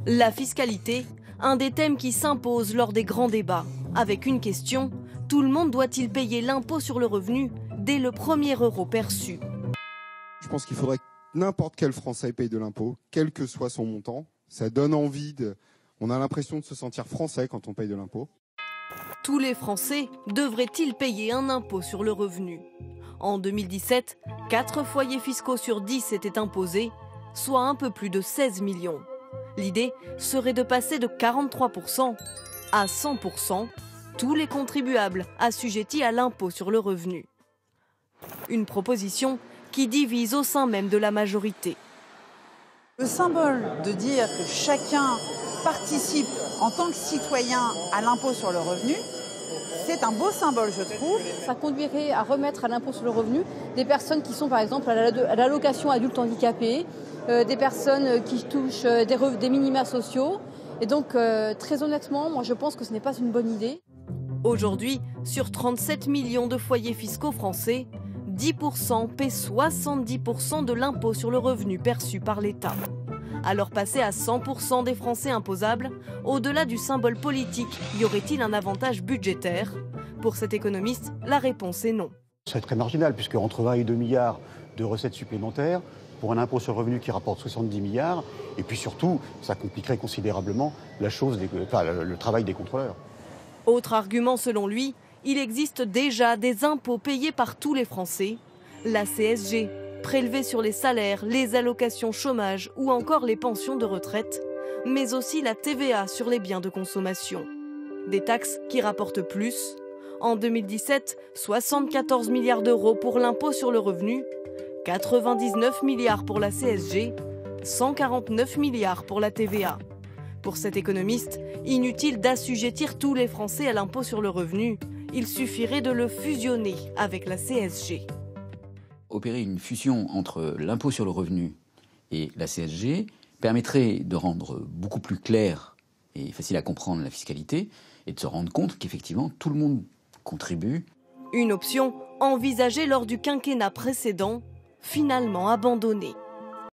La fiscalité, un des thèmes qui s'impose lors des grands débats. Avec une question, tout le monde doit-il payer l'impôt sur le revenu dès le premier euro perçu? Je pense qu'il faudrait que n'importe quel Français paye de l'impôt, quel que soit son montant. Ça donne envie on a l'impression de se sentir français quand on paye de l'impôt. Tous les Français devraient-ils payer un impôt sur le revenu? En 2017, 4 foyers fiscaux sur 10 étaient imposés, soit un peu plus de 16 millions. L'idée serait de passer de 43% à 100%, tous les contribuables assujettis à l'impôt sur le revenu. Une proposition qui divise au sein même de la majorité. Le symbole de dire que chacun participe en tant que citoyen à l'impôt sur le revenu, c'est un beau symbole, je trouve. Ça conduirait à remettre à l'impôt sur le revenu des personnes qui sont par exemple à l'allocation adulte handicapé, des personnes qui touchent des minima sociaux. Et donc, très honnêtement, moi je pense que ce n'est pas une bonne idée. Aujourd'hui, sur 37 millions de foyers fiscaux français, 10% paient 70% de l'impôt sur le revenu perçu par l'État. Alors passer à 100% des Français imposables, au-delà du symbole politique, y aurait-il un avantage budgétaire? Pour cet économiste, la réponse est non. C'est très marginal, puisque entre 1 et 2 milliards de recettes supplémentaires, pour un impôt sur le revenu qui rapporte 70 milliards, et puis surtout, ça compliquerait considérablement le travail des contrôleurs. Autre argument selon lui, il existe déjà des impôts payés par tous les Français. La CSG, prélevée sur les salaires, les allocations chômage ou encore les pensions de retraite, mais aussi la TVA sur les biens de consommation. Des taxes qui rapportent plus. En 2017, 74 milliards d'euros pour l'impôt sur le revenu, 99 milliards pour la CSG, 149 milliards pour la TVA. Pour cet économiste, inutile d'assujettir tous les Français à l'impôt sur le revenu. Il suffirait de le fusionner avec la CSG. Opérer une fusion entre l'impôt sur le revenu et la CSG permettrait de rendre beaucoup plus clair et facile à comprendre la fiscalité et de se rendre compte qu'effectivement tout le monde contribue. Une option envisagée lors du quinquennat précédent, finalement abandonnée.